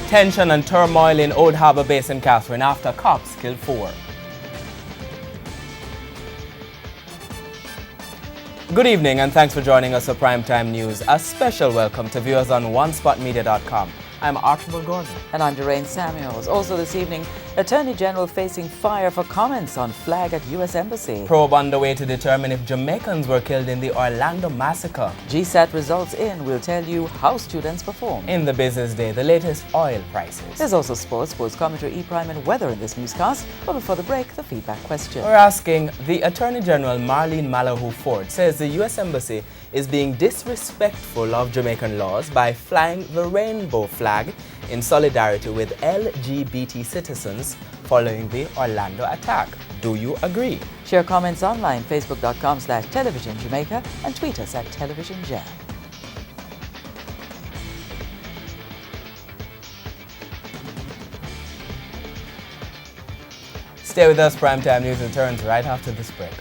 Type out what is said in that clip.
Tension and turmoil in Old Harbour Base in Catherine after cops kill 4. Good evening and thanks for joining us for Primetime News. A special welcome to viewers on onespotmedia.com. I'm Archibald Gordon. And I'm Doreen Samuels. Also this evening, Attorney General facing fire for comments on flag at U.S. Embassy. Probe underway to determine if Jamaicans were killed in the Orlando massacre. GSAT results in. We'll tell you how students perform. In the business day, the latest oil prices. There's also sports commentary, E-Prime and weather in this newscast. But before the break, the feedback question. We're asking, the Attorney General Marlene Malahoo Ford says the U.S. Embassy is being disrespectful of Jamaican laws by flying the rainbow flag in solidarity with LGBT citizens following the Orlando attack. Do you agree? Share comments online, facebook.com/Television Jamaica and tweet us at Television Jam. Stay with us, Primetime News returns right after this break.